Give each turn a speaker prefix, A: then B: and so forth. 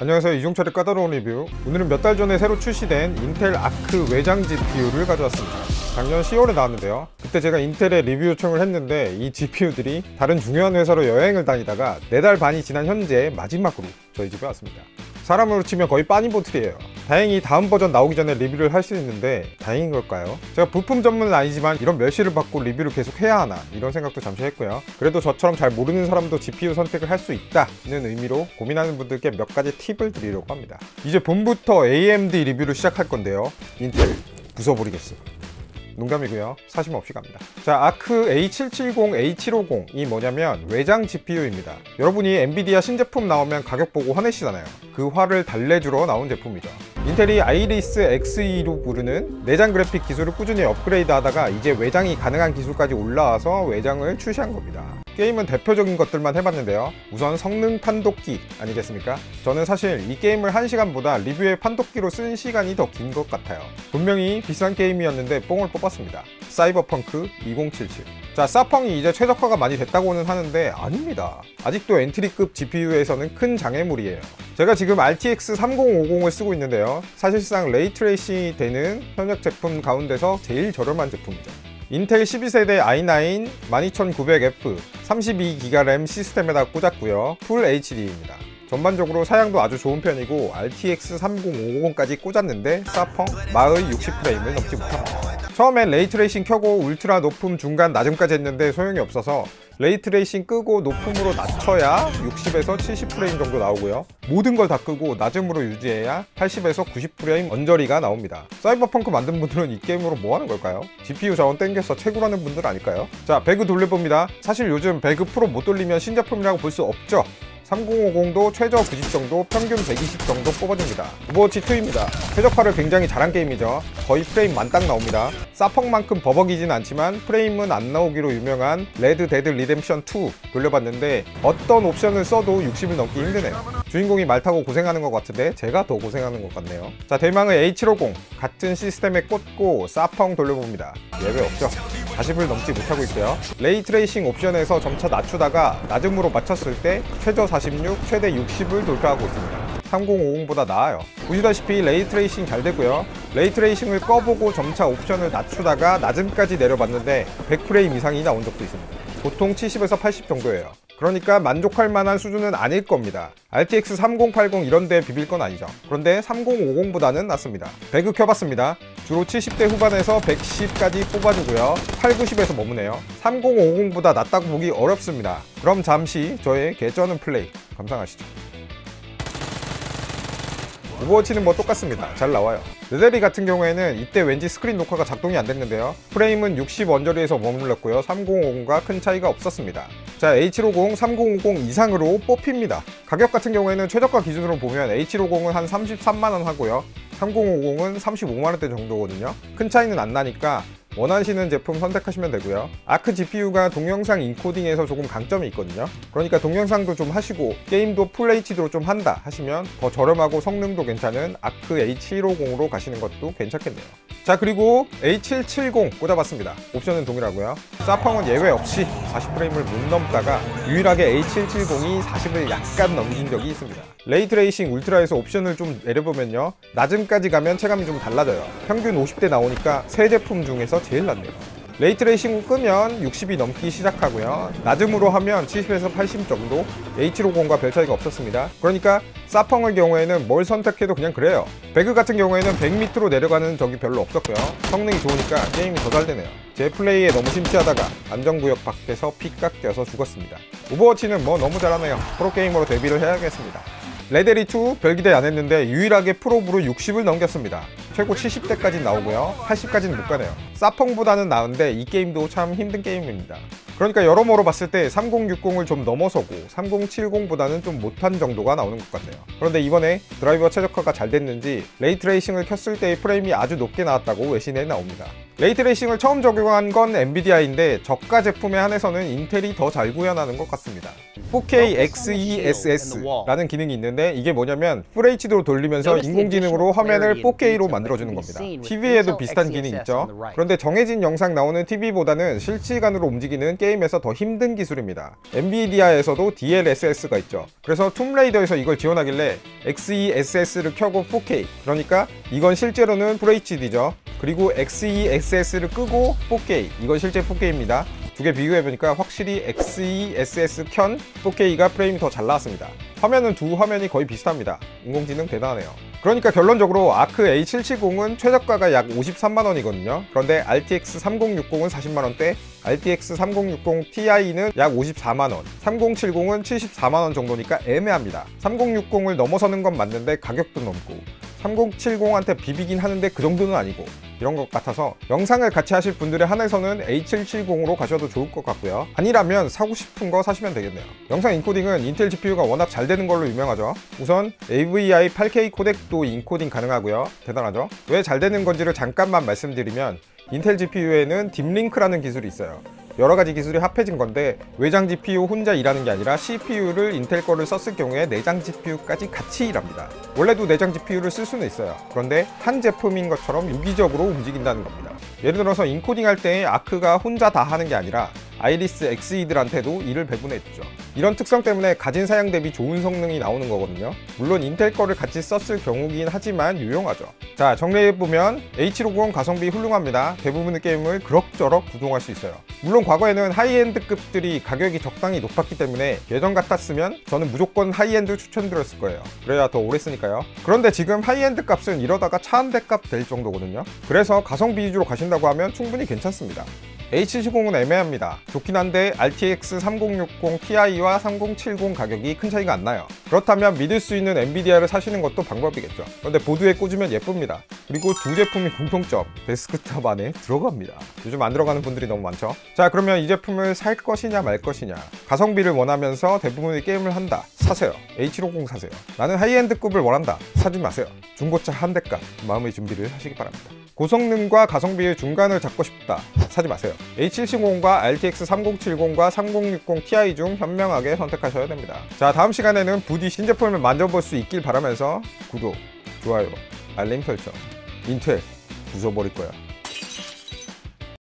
A: 안녕하세요, 이종철의 까다로운 리뷰. 오늘은 몇 달 전에 새로 출시된 인텔 아크 외장 GPU를 가져왔습니다. 작년 10월에 나왔는데요. 그때 제가 인텔에 리뷰 요청을 했는데 이 GPU들이 다른 중요한 회사로 여행을 다니다가 4달 반이 지난 현재 마지막으로 저희 집에 왔습니다. 사람으로 치면 거의 빠니보틀이에요. 다행히 다음 버전 나오기 전에 리뷰를 할 수 있는데 다행인 걸까요? 제가 부품 전문은 아니지만 이런 멸시를 받고 리뷰를 계속 해야 하나 이런 생각도 잠시 했고요. 그래도 저처럼 잘 모르는 사람도 GPU 선택을 할 수 있다는 의미로 고민하는 분들께 몇 가지 팁을 드리려고 합니다. 이제 봄부터 AMD 리뷰를 시작할 건데요. 인텔 부숴버리겠어. 농담이고요. 사심 없이 갑니다. 자, 아크 A770, A750이 뭐냐면 외장 GPU입니다. 여러분이 엔비디아 신제품 나오면 가격 보고 화내시잖아요. 그 화를 달래주러 나온 제품이죠. 인텔이 아이리스 Xe2로 부르는 내장 그래픽 기술을 꾸준히 업그레이드 하다가 이제 외장이 가능한 기술까지 올라와서 외장을 출시한 겁니다. 게임은 대표적인 것들만 해봤는데요. 우선 성능 판독기 아니겠습니까? 저는 사실 이 게임을 1시간보다 리뷰의 판독기로 쓴 시간이 더 긴 것 같아요. 분명히 비싼 게임이었는데 뽕을 뽑았습니다. 사이버펑크 2077. 자, 사펑이 이제 최적화가 많이 됐다고는 하는데 아닙니다. 아직도 엔트리급 GPU에서는 큰 장애물이에요. 제가 지금 RTX 3050을 쓰고 있는데요. 사실상 레이트레이싱이 되는 현역 제품 가운데서 제일 저렴한 제품이죠. 인텔 12세대 i9 12900F 32GB 램 시스템에다 꽂았고요. 풀 HD입니다. 전반적으로 사양도 아주 좋은 편이고 RTX 3050까지 꽂았는데 사펑 마의 60프레임을 넘지 못합니다. 처음엔 레이트레이싱 켜고 울트라 높음, 중간, 낮음까지 했는데 소용이 없어서 레이트레이싱 끄고 높음으로 낮춰야 60에서 70프레임 정도 나오고요. 모든 걸 다 끄고 낮음으로 유지해야 80에서 90프레임 언저리가 나옵니다. 사이버펑크 만든 분들은 이 게임으로 뭐 하는 걸까요? GPU 자원 땡겨서 채굴하는 분들 아닐까요? 자, 배그 돌려봅니다. 사실 요즘 배그 프로 못 돌리면 신제품이라고 볼 수 없죠. 3050도 최저 90 정도, 평균 120 정도 뽑아줍니다. 오버워치 2입니다. 최적화를 굉장히 잘한 게임이죠. 거의 프레임 만땅 나옵니다. 사펑만큼 버벅이진 않지만 프레임은 안 나오기로 유명한 레드 데드 리뎀션 2 돌려봤는데 어떤 옵션을 써도 60을 넘기 힘드네요. 주인공이 말 타고 고생하는 것 같은데 제가 더 고생하는 것 같네요. 자, 대망의 A750 같은 시스템에 꽂고 사펑 돌려봅니다. 예외 없죠. 40을 넘지 못하고 있고요. 레이트레이싱 옵션에서 점차 낮추다가 낮음으로 맞췄을 때 최저 46, 최대 60을 돌파하고 있습니다. 3050보다 나아요. 보시다시피 레이트레이싱 잘 되고요. 레이트레이싱을 꺼보고 점차 옵션을 낮추다가 낮음까지 내려봤는데 100프레임 이상이 나온 적도 있습니다. 보통 70에서 80 정도예요. 그러니까 만족할 만한 수준은 아닐 겁니다. RTX 3080 이런 데 비빌 건 아니죠. 그런데 3050보다는 낫습니다. 배그 켜봤습니다. 주로 70대 후반에서 110까지 뽑아주고요. 8, 90에서 머무네요. 3050보다 낫다고 보기 어렵습니다. 그럼 잠시 저의 개쩌는 플레이 감상하시죠. 오버워치는 뭐 똑같습니다. 잘 나와요. 레데리 같은 경우에는 이때 왠지 스크린 녹화가 작동이 안 됐는데요. 프레임은 60 언저리에서 머물렀고요. 3050과 큰 차이가 없었습니다. 자, A750, 3050 이상으로 뽑힙니다. 가격 같은 경우에는 최저가 기준으로 보면 A750은 한 33만원 하고요. 3050은 35만원대 정도거든요. 큰 차이는 안 나니까 원하시는 제품 선택하시면 되고요. 아크 GPU가 동영상 인코딩에서 조금 강점이 있거든요. 그러니까 동영상도 좀 하시고 게임도 풀 HD로 좀 한다 하시면 더 저렴하고 성능도 괜찮은 아크 A750으로 가시는 것도 괜찮겠네요. 자, 그리고 A770 꽂아봤습니다. 옵션은 동일하고요. 사펑은 예외 없이 40프레임을 못 넘다가 유일하게 A770이 40을 약간 넘긴 적이 있습니다. 레이트레이싱 울트라에서 옵션을 좀 내려보면요, 낮음까지 가면 체감이 좀 달라져요. 평균 50대 나오니까 새 제품 중에서 제일 낫네요. 레이트레이싱 끄면 60이 넘기 시작하고요. 낮음으로 하면 70에서 80 정도, A750과 별 차이가 없었습니다. 그러니까 사펑의 경우에는 뭘 선택해도 그냥 그래요. 배그 같은 경우에는 100 밑으로 내려가는 적이 별로 없었고요. 성능이 좋으니까 게임이 더 잘 되네요. 제 플레이에 너무 심취하다가 안전구역 밖에서 피 깎여서 죽었습니다. 오버워치는 뭐 너무 잘하네요. 프로게이머로 데뷔를 해야겠습니다. 레데리2 별기대 안 했는데 유일하게 프로브로 60을 넘겼습니다. 최고 70대까지 나오고요. 80까지는 못 가네요. 사펑보다는 나은데 이 게임도 참 힘든 게임입니다. 그러니까 여러모로 봤을 때 3060을 좀 넘어서고 3070보다는 좀 못한 정도가 나오는 것 같네요. 그런데 이번에 드라이버 최적화가 잘 됐는지 레이트레이싱을 켰을 때의 프레임이 아주 높게 나왔다고 외신에 나옵니다. 레이트레이싱을 처음 적용한 건 엔비디아인데 저가 제품에 한해서는 인텔이 더 잘 구현하는 것 같습니다. 4K XeSS라는 기능이 있는데 이게 뭐냐면 FHD로 돌리면서 인공지능으로 화면을 4K로 만들어주는 겁니다. TV에도 비슷한 기능이 있죠. 그런데 정해진 영상 나오는 TV보다는 실시간으로 움직이는 게임에서 더 힘든 기술입니다. 엔비디아에서도 DLSS가 있죠. 그래서 툼레이더에서 이걸 지원하길래 XeSS를 켜고 4K, 그러니까 이건 실제로는 FHD죠. 그리고 XeSS를 끄고 4K, 이건 실제 4K입니다. 두 개 비교해보니까 확실히 XeSS 켠 4K가 프레임이 더 잘 나왔습니다. 화면은 두 화면이 거의 비슷합니다. 인공지능 대단하네요. 그러니까 결론적으로 아크 A770은 최저가가 약 53만원이거든요. 그런데 RTX 3060은 40만원대, RTX 3060 Ti는 약 54만원, 3070은 74만원 정도니까 애매합니다. 3060을 넘어서는 건 맞는데 가격도 넘고 3070한테 비비긴 하는데 그 정도는 아니고 이런 것 같아서 영상을 같이 하실 분들에 한해서는 A770으로 가셔도 좋을 것 같고요. 아니라면 사고 싶은 거 사시면 되겠네요. 영상 인코딩은 인텔 GPU가 워낙 잘 되는 걸로 유명하죠. 우선 AVI 8K 코덱도 인코딩 가능하고요. 대단하죠? 왜 잘 되는 건지를 잠깐만 말씀드리면 인텔 GPU에는 딥링크라는 기술이 있어요. 여러가지 기술이 합해진 건데 외장 GPU 혼자 일하는 게 아니라 CPU를 인텔 거를 썼을 경우에 내장 GPU까지 같이 일합니다. 원래도 내장 GPU를 쓸 수는 있어요. 그런데 한 제품인 것처럼 유기적으로 움직인다는 겁니다. 예를 들어서 인코딩 할 때 아크가 혼자 다 하는 게 아니라 아이리스 Xe들한테도 일을 배분해주죠. 이런 특성 때문에 가진 사양 대비 좋은 성능이 나오는 거거든요. 물론 인텔 거를 같이 썼을 경우긴 하지만 유용하죠. 자, 정리해보면 H60 가성비 훌륭합니다. 대부분의 게임을 그럭저럭 구동할 수 있어요. 물론 과거에는 하이엔드급들이 가격이 적당히 높았기 때문에 예전 같았으면 저는 무조건 하이엔드 추천드렸을 거예요. 그래야 더 오래 쓰니까요. 그런데 지금 하이엔드 값은 이러다가 차 한 대 값 될 정도거든요. 그래서 가성비 위주로 가신다고 하면 충분히 괜찮습니다. H70은 애매합니다. 좋긴 한데 RTX 3060 Ti와 3070 가격이 큰 차이가 안 나요. 그렇다면 믿을 수 있는 엔비디아를 사시는 것도 방법이겠죠. 그런데 보드에 꽂으면 예쁩니다. 그리고 두 제품이 공통점, 데스크탑 안에 들어갑니다. 요즘 안 들어가는 분들이 너무 많죠. 자, 그러면 이 제품을 살 것이냐 말 것이냐. 가성비를 원하면서 대부분의 게임을 한다. 사세요. H60 사세요. 나는 하이엔드급을 원한다. 사지 마세요. 중고차 한 대값 마음의 준비를 하시기 바랍니다. 고성능과 가성비의 중간을 잡고 싶다. 사지 마세요. A770과 RTX 3070과 3060 Ti 중 현명하게 선택하셔야 됩니다. 자, 다음 시간에는 부디 신제품을 만져볼 수 있길 바라면서 구독, 좋아요, 알림 설정. 인텔 부숴버릴 거야.